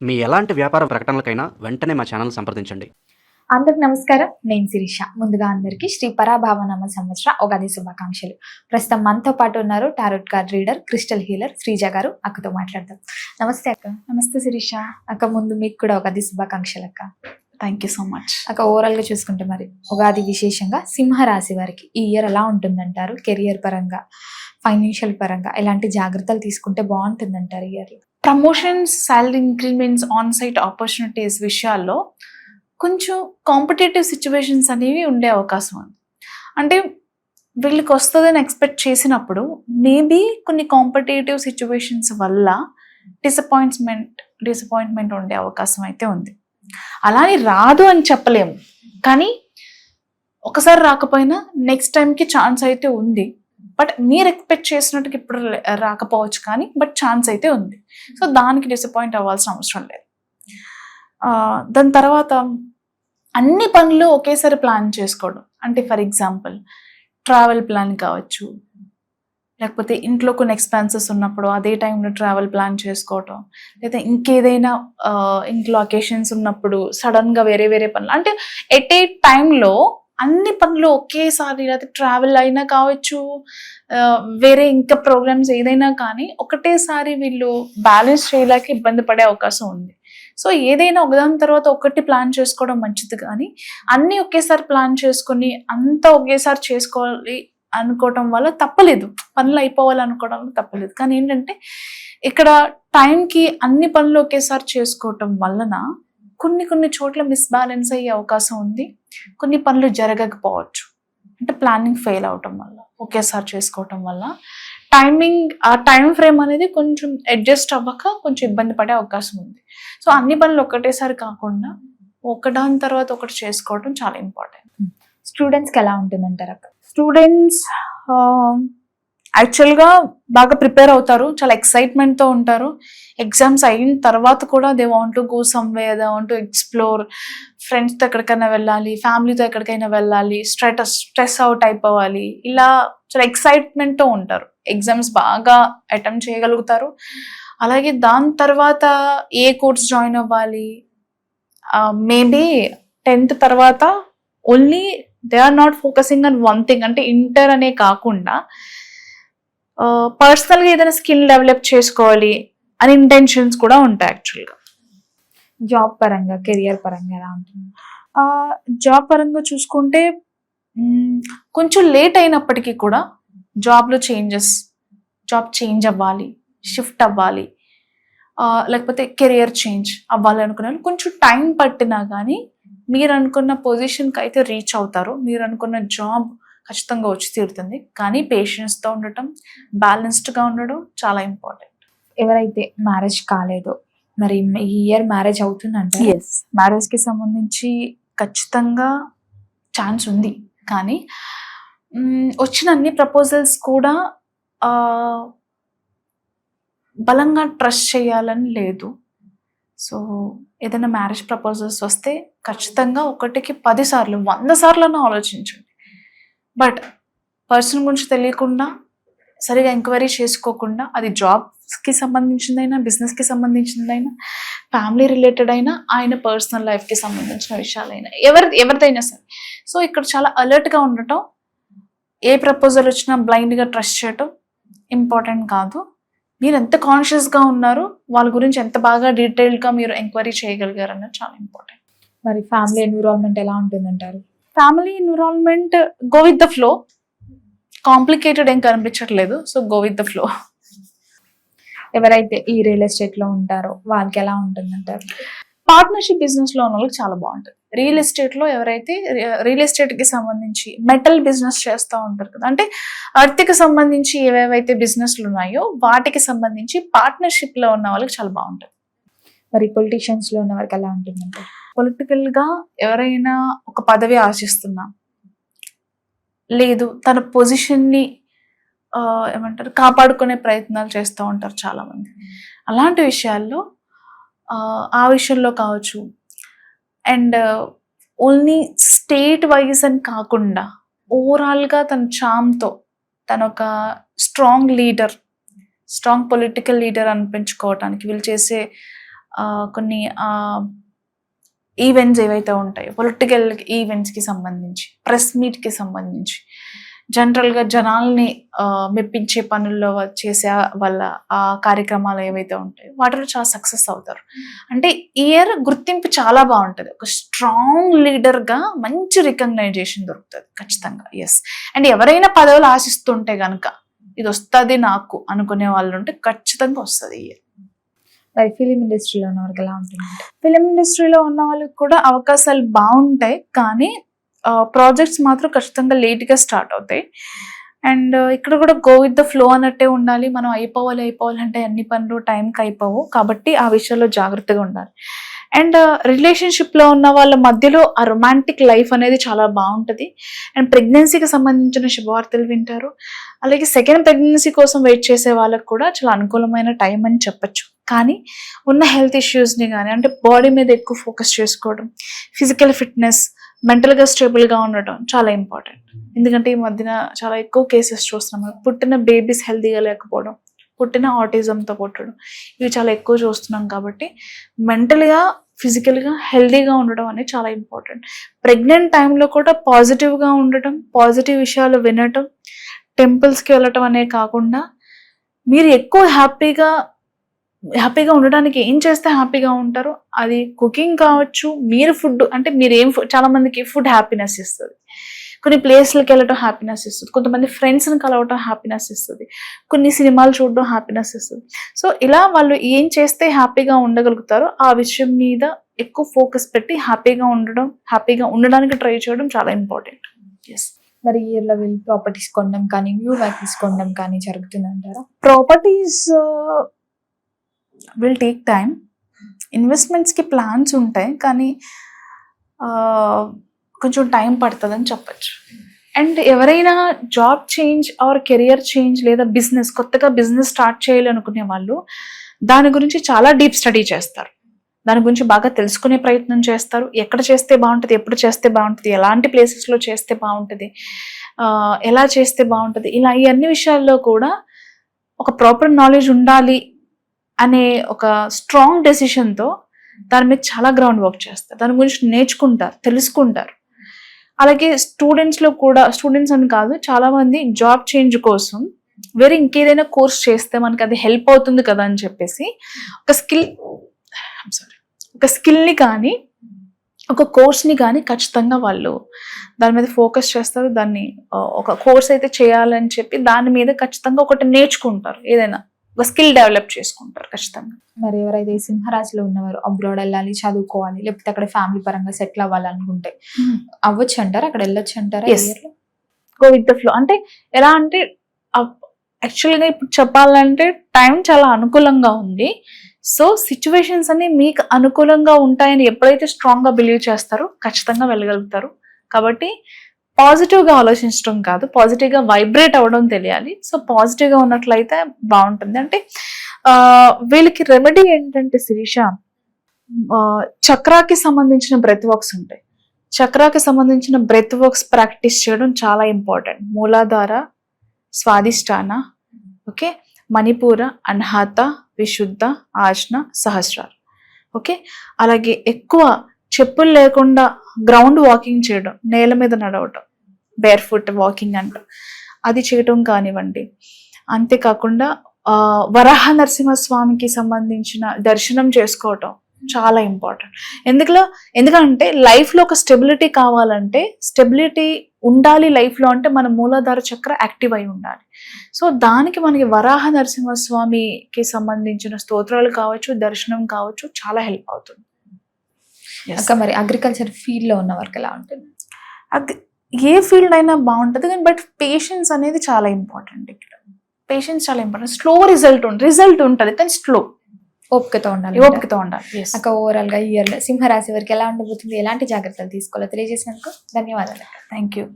మీ ఎలాంటి వ్యాపార ప్రకటనలకైనా వెంటనే మా ఛానల్ సంప్రదించండి. అందరికి నమస్కారం. నేను శిరీష. ముందుగా అందరికీ శ్రీ పరాభావనామ సంవత్సర ఉగాది శుభాకాంక్షలు. ప్రస్తుతం మనతో పాటు ఉన్నారు tarot card reader, crystal healer Sreeja గారు. అక్కతో మాట్లాడదాం. నమస్తే అక్క. నమస్తే శిరీష. అక్క, ముందు మీకు కూడా ఉగాది శుభాకాంక్షలు అక్క. Thank you so much. అక్క, ఓవరాల్ గా చూసుకుంటే మరి ఉగాది విశేషంగా సింహరాశి వారికి ఈ ఇయర్ ఎలా ఉంటుందంటారు? కెరియర్ పరంగా, ఫైనాన్షియల్ పరంగా ఎలాంటి జాగ్రత్తలు తీసుకుంటే బాగుంటుందంటారు ఈ year? Promotions, salary increments, on site opportunities విషయాల్లో కొంచెం కాంపిటేటివ్ సిచ్యువేషన్స్ అనేవి ఉండే అవకాశం ఉంది. అంటే వీళ్ళకి వస్తుందని ఎక్స్పెక్ట్ చేసినప్పుడు మేబీ కొన్ని కాంపిటేటివ్ సిచ్యువేషన్స్ వల్ల డిసప్పాయింట్మెంట్ ఉండే అవకాశం అయితే ఉంది. అలానే రాదు అని చెప్పలేము, కానీ ఒకసారి రాకపోయినా నెక్స్ట్ టైంకి ఛాన్స్ అయితే ఉంది. బట్ మీరు ఎక్స్పెక్ట్ చేసినట్టుగా ఇప్పుడు రాకపోవచ్చు, కానీ బట్ ఛాన్స్ అయితే ఉంది. సో దానికి డిసప్పాయింట్ అవ్వాల్సిన అవసరం లేదు. దాని తర్వాత అన్ని పనులు ఒకేసారి ప్లాన్ చేసుకోవడం, అంటే ఫర్ ఎగ్జాంపుల్ ట్రావెల్ ప్లాన్ కావచ్చు, లేకపోతే ఇంట్లో కొన్ని ఎక్స్పెన్సెస్ ఉన్నప్పుడు అదే టైంలో ట్రావెల్ ప్లాన్ చేసుకోవటం, లేదా ఇంకేదైనా ఇంట్లో అకేషన్స్ ఉన్నప్పుడు సడన్గా వేరే వేరే పనులు, అంటే ఎట్ ఏ టైంలో అన్ని పనులు ఒకేసారి, లేదా ట్రావెల్ అయినా కావచ్చు, వేరే ఇంకా ప్రోగ్రామ్స్ ఏదైనా కానీ ఒకటేసారి వీళ్ళు బ్యాలెన్స్ చేయలేక ఇబ్బంది పడే అవకాశం ఉంది. సో ఏదైనా ఒకదాని తర్వాత ఒకటి ప్లాన్ చేసుకోవడం మంచిది, కానీ అన్నీ ఒకేసారి ప్లాన్ చేసుకొని అంతా ఒకేసారి చేసుకోవాలి అనుకోవటం వల్ల తప్పలేదు, పనులు అయిపోవాలనుకోవడం వల్ల తప్పలేదు. కానీ ఏంటంటే ఇక్కడ టైంకి అన్ని పనులు ఒకేసారి చేసుకోవటం వలన కొన్ని చోట్ల మిస్బ్యాలెన్స్ అయ్యే అవకాశం ఉంది. కొన్ని పనులు జరగకపోవచ్చు, అంటే ప్లానింగ్ ఫెయిల్ అవటం వల్ల, ఒకేసారి చేసుకోవటం వల్ల ఆ టైం ఫ్రేమ్ అనేది కొంచెం అడ్జస్ట్ అవ్వక కొంచెం ఇబ్బంది పడే అవకాశం ఉంది. సో అన్ని పనులు ఒకటేసారి కాకుండా ఒకదాని తర్వాత ఒకటి చేసుకోవడం చాలా ఇంపార్టెంట్. స్టూడెంట్స్కి ఎలా ఉంటుందంటారు అక్క? స్టూడెంట్స్ యాక్చువల్గా బాగా ప్రిపేర్ అవుతారు, చాలా ఎక్సైట్మెంట్తో ఉంటారు. ఎగ్జామ్స్ అయిన తర్వాత కూడా they want to go somewhere, they want to explore, ఫ్రెండ్స్తో ఎక్కడికైనా వెళ్ళాలి, ఫ్యామిలీతో ఎక్కడికైనా వెళ్ళాలి, స్ట్రెస్ అవుట్ అయిపోవాలి, ఇలా చాలా ఎక్సైట్మెంట్తో ఉంటారు. ఎగ్జామ్స్ బాగా అటెంప్ట్ చేయగలుగుతారు. అలాగే దాని తర్వాత ఏ కోర్స్ జాయిన్ అవ్వాలి, మేబీ 10th తర్వాత only they are not focusing on one thing, అంటే ఇంటర్ అనే కాకుండా పర్సనల్గా ఏదైనా స్కిల్ డెవలప్ చేసుకోవాలి అని ఇంటెన్షన్స్ కూడా ఉంటాయి. యాక్చువల్గా జాబ్ పరంగా, కెరియర్ పరంగా ఎలా ఉంటుంది? జాబ్ పరంగా చూసుకుంటే కొంచెం లేట్ అయినప్పటికీ కూడా జాబ్లో జాబ్ చేంజ్ అవ్వాలి, షిఫ్ట్ అవ్వాలి, లేకపోతే కెరియర్ చేంజ్ అవ్వాలి అనుకునే వాళ్ళు కొంచెం టైం పట్టినా కానీ మీరు అనుకున్న పొజిషన్కి అయితే రీచ్ అవుతారు. మీరు అనుకున్న జాబ్ ఖచ్చితంగా వచ్చి తీరుతుంది, కానీ పేషెన్స్తో ఉండటం, బ్యాలెన్స్డ్గా ఉండడం చాలా ఇంపార్టెంట్. ఎవరైతే మ్యారేజ్ కాలేదో మరి ఈ ఇయర్ మ్యారేజ్ అవుతుందంటే? ఎస్, మ్యారేజ్కి సంబంధించి ఖచ్చితంగా ఛాన్స్ ఉంది, కానీ వచ్చిన అన్ని ప్రపోజల్స్ కూడా బలంగా ట్రస్ట్ చేయాలని లేదు. సో ఏదైనా మ్యారేజ్ ప్రపోజల్స్ వస్తే ఖచ్చితంగా 1కి 10 సార్లు 100 సార్లను ఆలోచించండి. బట్ పర్సన్ గురించి తెలియకుండా, సరిగా ఎంక్వైరీ చేసుకోకుండా, అది జాబ్కి సంబంధించిందైనా, బిజినెస్కి సంబంధించిందైనా, ఫ్యామిలీ రిలేటెడ్ అయినా, ఆయన పర్సనల్ లైఫ్కి సంబంధించిన విషయాలైనా, ఎవరిదైనా సరే. సో ఇక్కడ చాలా అలర్ట్గా ఉండటం, ఏ ప్రపోజల్ వచ్చినా బ్లైండ్గా ట్రస్ట్ చేయటం ఇంపార్టెంట్ కాదు. మీరు ఎంత కాన్షియస్గా ఉన్నారు, వాళ్ళ గురించి ఎంత బాగా డీటెయిల్డ్గా మీరు ఎంక్వైరీ చేయగలిగారు అన్నది చాలా ఇంపార్టెంట్. మరి ఫ్యామిలీ ఎన్విరాన్మెంట్ ఎలా ఉంటుందంటారు? Family environment go with the flow, complicated ఏం కనిపించట్లేదు. So go with the flow. ఎవరైతే ఈ రియల్ ఎస్టేట్ లో ఉంటారో వాళ్ళకి ఎలా ఉంటుందంటారు? పార్ట్నర్షిప్ బిజినెస్ లో ఉన్న వాళ్ళకి చాలా బాగుంటుంది. రియల్ ఎస్టేట్ లో ఎవరైతే రియల్ ఎస్టేట్ కి సంబంధించి మెటల్ బిజినెస్ చేస్తూ ఉంటారు కదా, అంటే అర్త్కి సంబంధించి ఏవేవైతే బిజినెస్లు ఉన్నాయో వాటికి సంబంధించి పార్ట్నర్షిప్ లో ఉన్న వాళ్ళకి చాలా బాగుంటుంది. మరి పొలిటీషియన్స్ లో ఉన్న వారికి ఎలా ఉంటుందంటే? పొలిటికల్ గా ఎవరైనా ఒక పదవి ఆశిస్తున్నా, లేదు తన పొజిషన్ని ఏమంటారు కాపాడుకునే ప్రయత్నాలు చేస్తూ ఉంటారు చాలా మంది. అలాంటి విషయాల్లో ఆ విషయంలో కావచ్చు, అండ్ ఓన్లీ స్టేట్ వైజ్ అని కాకుండా ఓవరాల్గా తన చామ్తో తన ఒక స్ట్రాంగ్ పొలిటికల్ లీడర్ అనిపించుకోవటానికి వీళ్ళు చేసే కొన్ని ఈవెంట్స్ ఏవైతే ఉంటాయో, పొలిటికల్ ఈవెంట్స్కి సంబంధించి, ప్రెస్ మీట్కి సంబంధించి, జనరల్గా జనాల్ని మెప్పించే పనుల్లో చేసే వాళ్ళ ఆ కార్యక్రమాలు ఏవైతే ఉంటాయో వాటిలో చాలా సక్సెస్ అవుతారు. అంటే ఈ ఇయర్ గుర్తింపు చాలా బాగుంటుంది. ఒక స్ట్రాంగ్ లీడర్గా మంచి రికగ్నైజేషన్ దొరుకుతుంది ఖచ్చితంగా. ఎస్. అండ్ ఎవరైనా పదవులు ఆశిస్తుంటే కనుక ఇది వస్తుంది నాకు అనుకునే వాళ్ళు ఉంటే ఖచ్చితంగా వస్తుంది ఈ ఇయర్. మరి ఫిలిం ఇండస్ట్రీలో ఉన్న వరకు ఎలా ఉంటుంది? ఫిలిం ఇండస్ట్రీలో ఉన్న వాళ్ళకి కూడా అవకాశాలు బాగుంటాయి, కానీ ప్రాజెక్ట్స్ మాత్రం ఖచ్చితంగా లేట్గా స్టార్ట్ అవుతాయి. అండ్ ఇక్కడ కూడా గో విత్ ద ఫ్లో అన్నట్టే ఉండాలి. మనం అయిపోవాలి అంటే అన్ని పనులు టైంకి అయిపోవు, కాబట్టి ఆ విషయంలో జాగ్రత్తగా ఉండాలి. అండ్ రిలేషన్షిప్లో ఉన్న వాళ్ళ మధ్యలో ఆ రొమాంటిక్ లైఫ్ అనేది చాలా బాగుంటుంది. అండ్ ప్రెగ్నెన్సీకి సంబంధించిన శుభవార్తలు వింటారు. అలాగే సెకండ్ ప్రెగ్నెన్సీ కోసం వెయిట్ చేసే వాళ్ళకి కూడా చాలా అనుకూలమైన టైం అని చెప్పచ్చు. కానీ ఉన్న హెల్త్ ఇష్యూస్ని కానీ, అంటే బాడీ మీద ఎక్కువ ఫోకస్ చేసుకోవడం, ఫిజికల్ ఫిట్నెస్, మెంటల్గా స్టేబుల్గా ఉండటం చాలా ఇంపార్టెంట్. ఎందుకంటే ఈ మధ్యన చాలా ఎక్కువ కేసెస్ చూస్తున్నాం. పుట్టిన బేబీస్ హెల్తీగా లేకపోవడం, పుట్టిన ఆటిజంతో పుట్టడం, ఇవి చాలా ఎక్కువ చూస్తున్నాం. కాబట్టి మెంటల్గా, ఫిజికల్గా హెల్తీగా ఉండడం అనేది చాలా ఇంపార్టెంట్. ప్రెగ్నెంట్ టైంలో కూడా పాజిటివ్గా ఉండటం, పాజిటివ్ విషయాలు వినటం, టెంపుల్స్కి వెళ్ళటం అనే కాకుండా మీరు ఎక్కువ హ్యాపీగా ఉండడానికి ఏం చేస్తే హ్యాపీగా ఉంటారో, అది కుకింగ్ కావచ్చు, మీరు ఫుడ్, అంటే మీరు చాలా మందికి ఫుడ్ హ్యాపీనెస్ ఇస్తుంది, కొన్ని ప్లేస్లకు వెళ్ళటం హ్యాపీనెస్ ఇస్తుంది, కొంతమంది ఫ్రెండ్స్ని కలవటం హ్యాపీనెస్ ఇస్తుంది, కొన్ని సినిమాలు చూడడం హ్యాపీనెస్ ఇస్తుంది. సో ఇలా వాళ్ళు ఏం చేస్తే హ్యాపీగా ఉండగలుగుతారో ఆ విషయం మీద ఎక్కువ ఫోకస్ పెట్టి హ్యాపీగా ఉండడానికి ట్రై చేయడం చాలా ఇంపార్టెంట్. ఎస్. మరి ఈ ఇయర్లో వీళ్ళు ప్రాపర్టీస్ కొనడం కానీ, న్యూ వెహికల్స్ కొనడం కానీ జరుగుతుందంటారా? Properties will take time. ఇన్వెస్ట్మెంట్స్కి ప్లాన్స్ ఉంటాయి, కానీ కొంచెం టైం పడుతుందని చెప్పచ్చు. అండ్ ఎవరైనా job change or career change లేదా కొత్తగా బిజినెస్ స్టార్ట్ చేయాలనుకునే వాళ్ళు దాని గురించి చాలా డీప్ స్టడీ చేస్తారు. దాని గురించి బాగా తెలుసుకునే ప్రయత్నం చేస్తారు. ఎక్కడ చేస్తే బాగుంటుంది, ఎప్పుడు చేస్తే బాగుంటుంది, ఎలాంటి ప్లేసెస్లో చేస్తే బాగుంటుంది, ఎలా చేస్తే బాగుంటుంది, ఇలా ఈ అన్ని విషయాల్లో కూడా ఒక ప్రాపర్ నాలెడ్జ్ ఉండాలి అనే ఒక స్ట్రాంగ్ డెసిషన్తో దాని మీద చాలా గ్రౌండ్ వర్క్ చేస్తారు. దాని గురించి నేర్చుకుంటారు, తెలుసుకుంటారు. అలాగే స్టూడెంట్స్ అని కాదు, చాలా మంది జాబ్ చేంజ్ కోసం వేరే ఇంకేదైనా కోర్స్ చేస్తే మనకి అది హెల్ప్ అవుతుంది కదా అని చెప్పేసి ఒక స్కిల్ని కానీ, ఒక కోర్స్ని కానీ ఖచ్చితంగా వాళ్ళు దాని మీద ఫోకస్ చేస్తారు. దాన్ని ఒక కోర్స్ అయితే చేయాలని చెప్పి దాని మీద ఖచ్చితంగా ఒకటి నేర్చుకుంటారు, ఏదైనా ఒక స్కిల్ డెవలప్ చేసుకుంటారు ఖచ్చితంగా. మరి ఎవరైతే సింహరాశిలో ఉన్నవారు అబ్రాడ్ వెళ్ళాలి, చదువుకోవాలి, లేకపోతే అక్కడ ఫ్యామిలీ పరంగా సెటిల్ అవ్వాలనుకుంటే అవ్వచ్చు అంటారా? అక్కడ వెళ్ళొచ్చు అంటారా? Go with the flow. అంటే ఎలా అంటే యాక్చువల్గా ఇప్పుడు చెప్పాలంటే టైం చాలా అనుకూలంగా ఉంది. సో సిచ్యువేషన్స్ అన్ని మీకు అనుకూలంగా ఉంటాయని ఎప్పుడైతే స్ట్రాంగ్గా బిలీవ్ చేస్తారో ఖచ్చితంగా వెళ్ళగలుగుతారు. కాబట్టి పాజిటివ్గా ఆలోచించడం కాదు, పాజిటివ్గా వైబ్రేట్ అవ్వడం తెలియాలి. సో పాజిటివ్గా ఉన్నట్లయితే బాగుంటుంది. అంటే వీళ్ళకి రెమెడీ ఏంటంటే శిరీష, చక్రాకి సంబంధించిన బ్రెత్ వర్క్స్ ఉంటాయి. చక్రాకి సంబంధించిన బ్రెత్ వర్క్స్ ప్రాక్టీస్ చేయడం చాలా ఇంపార్టెంట్. మూలాధార, స్వాదిష్టాన, ఓకే, మణిపూర, అన్హత, విశుద్ధ, ఆజ్ఞ, సహస్రార్. ఓకే. అలాగే ఎక్కువ చెప్పులు లేకుండా గ్రౌండ్ వాకింగ్ చేయడం, నేల మీద నడవటం, బేర్ ఫుట్ వాకింగ్ అంటాం, అది చేయటం కానివ్వండి. అంతేకాకుండా వరాహ నరసింహస్వామికి సంబంధించిన దర్శనం చేసుకోవటం చాలా ఇంపార్టెంట్. ఎందుకంటే లైఫ్లో ఒక స్టెబిలిటీ కావాలంటే, స్టెబిలిటీ ఉండాలి లైఫ్లో అంటే మన మూలాధార చక్ర యాక్టివ్ అయి ఉండాలి. సో దానికి మనకి వరాహ నరసింహస్వామికి సంబంధించిన స్తోత్రాలు కావచ్చు, దర్శనం కావచ్చు, చాలా హెల్ప్ అవుతుంది. మరి అగ్రికల్చర్ ఫీల్డ్ లో ఉన్న వరకు ఎలా ఉంటుంది? ఏ ఫీల్డ్ అయినా బాగుంటుంది, కానీ బట్ పేషెన్స్ అనేది చాలా ఇంపార్టెంట్. ఇక్కడ పేషెన్స్ చాలా ఇంపార్టెంట్. స్లో రిజల్ట్ ఉంటుంది, కానీ స్లో, ఓపికతో ఉండాలి. అక్క ఓవరాల్ గా ఈ ఇయర్ సింహరాశి వరకు ఎలా ఉండబోతుంది, ఎలాంటి జాగ్రత్తలు తీసుకోవాలో తెలియజేసినందుకు ధన్యవాదాలు. Thank you.